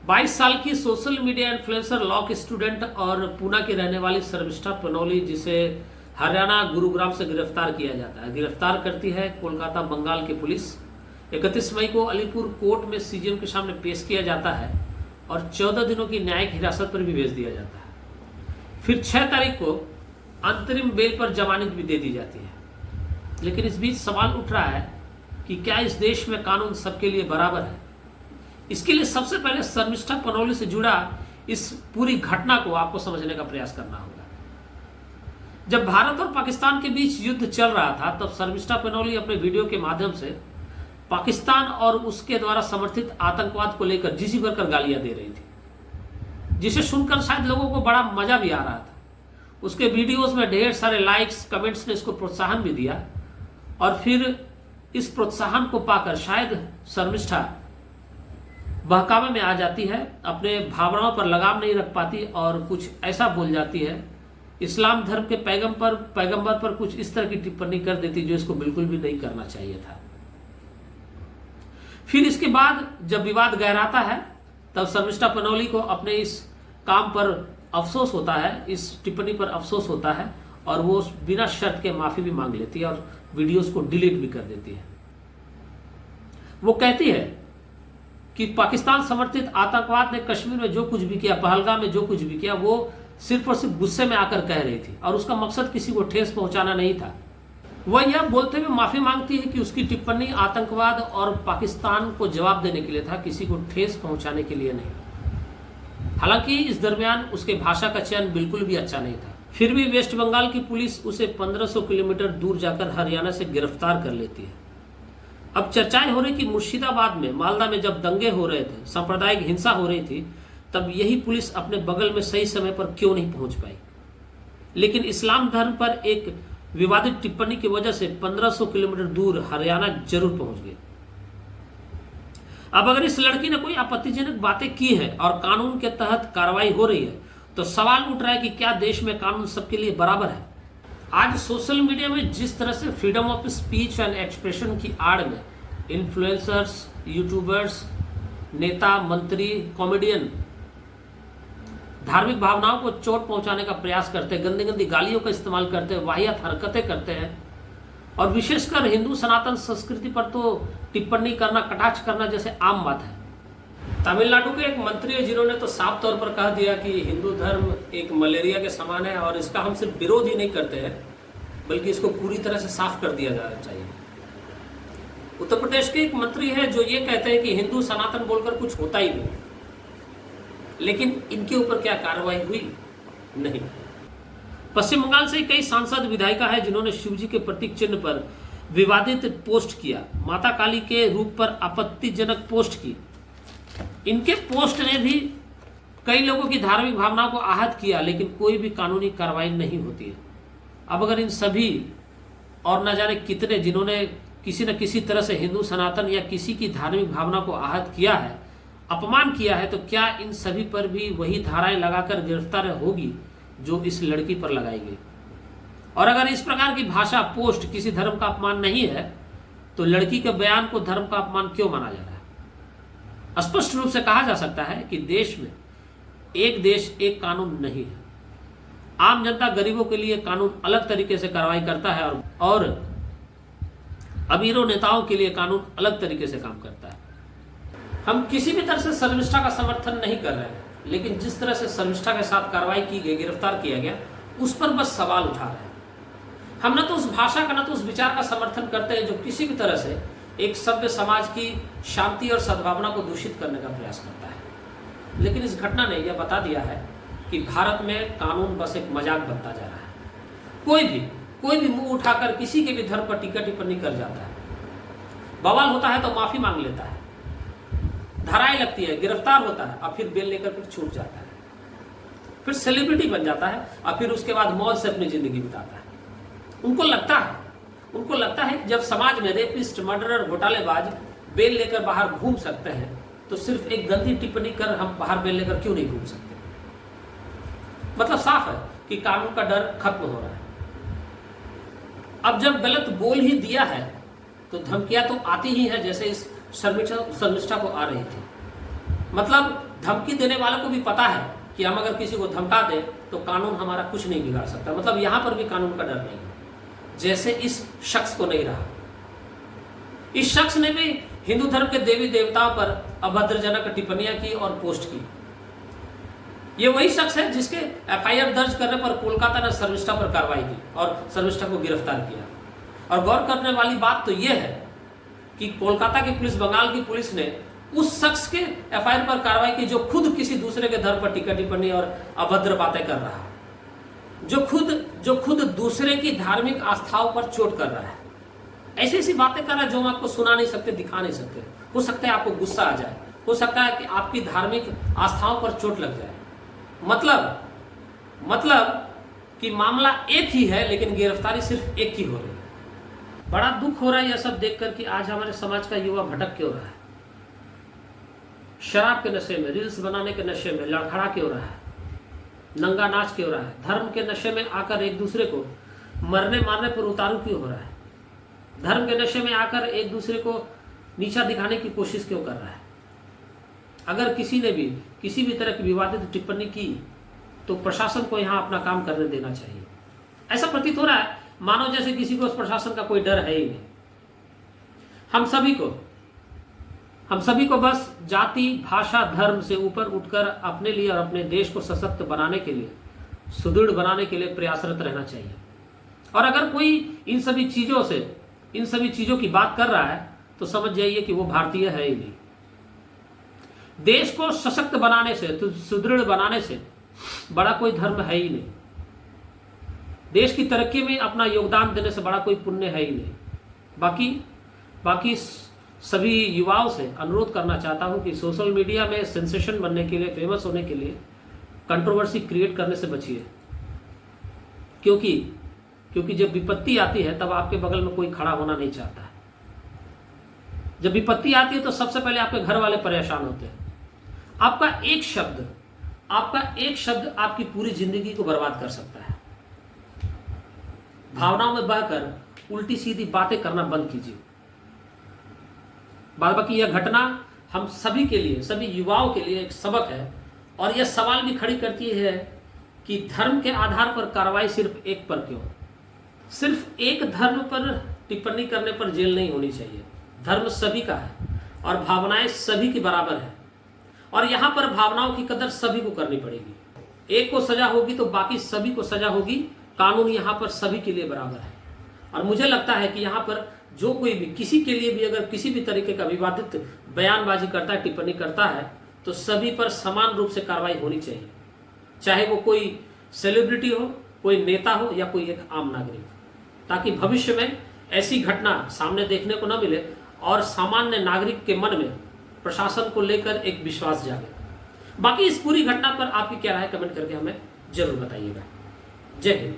22 साल की social media influencer, law की स्टूडेंट और पूना की रहने वाली शर्मिष्ठा पनौली, जिसे हरियाणा गुरुग्राम से गिरफ्तार किया जाता है, गिरफ्तार करती है कोलकाता बंगाल की पुलिस। 31 मई को अलीपुर कोर्ट में सीजेएम के सामने पेश किया जाता है और 14 दिनों की न्यायिक हिरासत पर भी भेज दिया जाता है। फिर 6 तारीख को अंतरिम बेल पर जमानत भी दे दी जाती है। लेकिन इस बीच सवाल उठ रहा है कि क्या इस देश में कानून सबके लिए बराबर है। इसके लिए सबसे पहले शर्मिष्ठा पनौली से जुड़ा इस पूरी घटना को आपको समझने का प्रयास करना होगा। जब भारत और पाकिस्तान के बीच युद्ध चल रहा था, तब शर्मिष्ठा पनौली अपने वीडियो के माध्यम से पाकिस्तान और उसके द्वारा समर्थित आतंकवाद को लेकर जी भरकर गालियां दे रही थी, जिसे सुनकर शायद लोगों को बड़ा मजा भी आ रहा था। उसके वीडियोस में ढेर सारे लाइक्स, कमेंट्स ने इसको प्रोत्साहन भी दिया और फिर इस प्रोत्साहन को पाकर शायद शर्मिष्ठा बहकावे में आ जाती है, अपने भावनाओं पर लगाम नहीं रख पाती और कुछ ऐसा बोल जाती है, इस्लाम धर्म के पैगंबर पर कुछ इस तरह की टिप्पणी कर देती जो इसको बिल्कुल भी नहीं करना चाहिए था। फिर इसके बाद जब विवाद गहराता है, तब शर्मिष्ठा पनौली को अपने इस काम पर अफसोस होता है, इस टिप्पणी पर अफसोस होता है और वो बिना शर्त के माफी भी मांग लेती है और वीडियोस को डिलीट भी कर देती है। वो कहती है कि पाकिस्तान समर्थित आतंकवाद ने कश्मीर में जो कुछ भी किया, पहलगाम में जो कुछ भी किया, वो सिर्फ और सिर्फ गुस्से में आकर कह रही थी और उसका मकसद किसी को ठेस पहुंचाना नहीं था। वह यह बोलते हुए माफी मांगती है कि उसकी टिप्पणी आतंकवाद और पाकिस्तान को जवाब देने के लिए था, किसी को ठेस पहुंचाने के लिए नहीं। हालांकि इस दरमियान उसके भाषा का चयन बिल्कुल भी अच्छा नहीं था। फिर भी वेस्ट बंगाल की पुलिस उसे 1500 किलोमीटर दूर जाकर हरियाणा से गिरफ्तार कर लेती है। अब चर्चाएं हो रही कि मुर्शिदाबाद में, मालदा में जब दंगे हो रहे थे, सांप्रदायिक हिंसा हो रही थी, तब यही पुलिस अपने बगल में सही समय पर क्यों नहीं पहुंच पाई। लेकिन इस्लाम धर्म पर एक विवादित टिप्पणी की वजह से 1500 किलोमीटर दूर हरियाणा जरूर पहुंच गए। अब अगर इस लड़की ने कोई आपत्तिजनक बातें की है और कानून के तहत कार्रवाई हो रही है, तो सवाल उठ रहा है कि क्या देश में कानून सबके लिए बराबर है। आज सोशल मीडिया में जिस तरह से freedom of speech and expression की आड़ में इन्फ्लुएंसर्स, यूट्यूबर्स, नेता, मंत्री, कॉमेडियन धार्मिक भावनाओं को चोट पहुंचाने का प्रयास करते हैं, गंदी गंदी गालियों का इस्तेमाल करते हैं, वाहियात हरकतें करते हैं और विशेषकर हिंदू सनातन संस्कृति पर तो टिप्पणी करना, कटाक्ष करना जैसे आम बात है। तमिलनाडु के एक मंत्री है जिन्होंने तो साफ तौर पर कह दिया कि हिंदू धर्म एक मलेरिया के समान है और इसका हम सिर्फ विरोध ही नहीं करते हैं, बल्कि इसको पूरी तरह से साफ कर दिया जाना चाहिए। उत्तर प्रदेश के एक मंत्री है जो ये कहते हैं कि हिंदू सनातन बोलकर कुछ होता ही नहीं, लेकिन इनके ऊपर क्या कार्रवाई हुई? नहीं। पश्चिम बंगाल से कई सांसद, विधायिका है जिन्होंने शिवजी के प्रतीक चिन्ह पर विवादित पोस्ट किया, माता काली के रूप पर आपत्तिजनक पोस्ट की। इनके पोस्ट ने भी कई लोगों की धार्मिक भावनाओं को आहत किया, लेकिन कोई भी कानूनी कार्रवाई नहीं होती है। अब अगर इन सभी और न जाने कितने जिन्होंने किसी न किसी तरह से हिंदू सनातन या किसी की धार्मिक भावना को आहत किया है, अपमान किया है, तो क्या इन सभी पर भी वही धाराएं लगाकर गिरफ्तार होगी जो इस लड़की पर लगाई गई? और अगर इस प्रकार की भाषा, पोस्ट किसी धर्म का अपमान नहीं है, तो लड़की के बयान को धर्म का अपमान क्यों माना जा रहा है? स्पष्ट रूप से कहा जा सकता है कि देश में एक देश एक कानून नहीं है। आम जनता, गरीबों के लिए कानून अलग तरीके से कार्रवाई करता है और अमीरों, नेताओं के लिए कानून अलग तरीके से काम करता है। हम किसी भी तरह से शर्मिष्ठा का समर्थन नहीं कर रहे हैं, लेकिन जिस तरह से शर्मिष्ठा के साथ कार्रवाई की गई, गिरफ्तार किया गया, उस पर बस सवाल उठा रहे हैं। हम न तो उस भाषा का, न तो उस विचार का समर्थन करते हैं जो किसी भी तरह से एक सभ्य समाज की शांति और सद्भावना को दूषित करने का प्रयास करता है। लेकिन इस घटना ने यह बता दिया है कि भारत में कानून बस एक मजाक बनता जा रहा है। कोई भी मुंह उठाकर किसी के भी धर्म पर टीका टिप्पणी कर जाता है, बवाल होता है तो माफी मांग लेता है, धाराएं लगती है, गिरफ्तार होता है और फिर बेल लेकर फिर छूट जाता है, फिर सेलिब्रिटी बन जाता है और फिर उसके बाद मौज से अपनी जिंदगी बिताता है। उनको लगता है कि जब समाज में रेपिस्ट, मर्डरर, घोटालेबाज बेल लेकर बाहर घूम सकते हैं, तो सिर्फ एक गंदी टिप्पणी कर हम बाहर बेल लेकर क्यों नहीं घूम सकते? मतलब साफ है कि कानून का डर खत्म हो रहा है। अब जब गलत बोल ही दिया है तो धमकियां तो आती ही है, जैसे इस शर्मिष्ठा को आ रही थी। मतलब धमकी देने वालों को भी पता है कि हम अगर किसी को धमका दें तो कानून हमारा कुछ नहीं बिगाड़ सकता। मतलब यहां पर भी कानून का डर नहीं है, जैसे इस शख्स को नहीं रहा। इस शख्स ने भी हिंदू धर्म के देवी देवताओं पर अभद्रजनक टिप्पणियां की और पोस्ट की। ये वही शख्स है जिसके एफआईआर दर्ज करने पर कोलकाता ने शर्मिष्ठा पर कार्रवाई की और शर्मिष्ठा को गिरफ्तार किया। और गौर करने वाली बात तो यह है कि कोलकाता की पुलिस, बंगाल की पुलिस ने उस शख्स के एफआईआर पर कार्रवाई की जो खुद किसी दूसरे के धर्म पर टीका टिप्पणी और अभद्र बातें कर रहा है, जो खुद दूसरे की धार्मिक आस्थाओं पर चोट कर रहा है, ऐसी ऐसी बातें कर रहा है जो हम आपको सुना नहीं सकते, दिखा नहीं सकते। हो सकता है आपको गुस्सा आ जाए, हो सकता है कि आपकी धार्मिक आस्थाओं पर चोट लग जाए। मतलब कि मामला एक ही है लेकिन गिरफ्तारी सिर्फ एक की हो रही है। बड़ा दुख हो रहा है यह सब देखकर कि आज हमारे समाज का युवा भटक क्यों रहा है, शराब के नशे में, रील्स बनाने के नशे में लड़खड़ा क्यों रहा है, नंगा नाच क्यों रहा है, धर्म के नशे में आकर एक दूसरे को मरने मारने पर उतारू क्यों हो रहा है, धर्म के नशे में आकर एक दूसरे को नीचा दिखाने की कोशिश क्यों कर रहा है। अगर किसी ने भी किसी भी तरह की विवादित टिप्पणी की तो प्रशासन को यहां अपना काम करने देना चाहिए। ऐसा प्रतीत हो रहा है मानो जैसे किसी को उस प्रशासन का कोई डर है ही नहीं। हम सभी को बस जाति, भाषा, धर्म से ऊपर उठकर अपने लिए और अपने देश को सशक्त बनाने के लिए, सुदृढ़ बनाने के लिए प्रयासरत रहना चाहिए। और अगर कोई इन सभी चीजों की बात कर रहा है तो समझ जाइए कि वो भारतीय है ही नहीं। देश को सशक्त बनाने से, तो सुदृढ़ बनाने से बड़ा कोई धर्म है ही नहीं। देश की तरक्की में अपना योगदान देने से बड़ा कोई पुण्य है ही नहीं। बाकी सभी युवाओं से अनुरोध करना चाहता हूं कि सोशल मीडिया में सेंसेशन बनने के लिए, फेमस होने के लिए कंट्रोवर्सी क्रिएट करने से बचिए। क्योंकि जब विपत्ति आती है तब आपके बगल में कोई खड़ा होना नहीं चाहता है। जब विपत्ति आती है तो सबसे पहले आपके घर वाले परेशान होते हैं। आपका एक शब्द आपकी पूरी जिंदगी को बर्बाद कर सकता है। भावनाओं में बहकर उल्टी सीधी बातें करना बंद कीजिए। बाकी यह घटना हम सभी के लिए, सभी युवाओं के लिए एक सबक है और यह सवाल भी खड़ी करती है कि धर्म के आधार पर कार्रवाई सिर्फ एक पर क्यों? सिर्फ एक धर्म पर टिप्पणी करने पर जेल नहीं होनी चाहिए। धर्म सभी का है और भावनाएं सभी की बराबर है और यहां पर भावनाओं की कदर सभी को करनी पड़ेगी। एक को सजा होगी तो बाकी सभी को सजा होगी। कानून यहां पर सभी के लिए बराबर है और मुझे लगता है कि यहां पर जो कोई भी किसी के लिए भी अगर किसी भी तरीके का विवादित बयानबाजी करता है, टिप्पणी करता है, तो सभी पर समान रूप से कार्रवाई होनी चाहिए, चाहे वो कोई सेलिब्रिटी हो, कोई नेता हो या कोई एक आम नागरिक, ताकि भविष्य में ऐसी घटना सामने देखने को न मिले और सामान्य नागरिक के मन में प्रशासन को लेकर एक विश्वास जागे। बाकी इस पूरी घटना पर आपकी क्या राय कमेंट करके हमें जरूर बताइएगा। जय हिंद।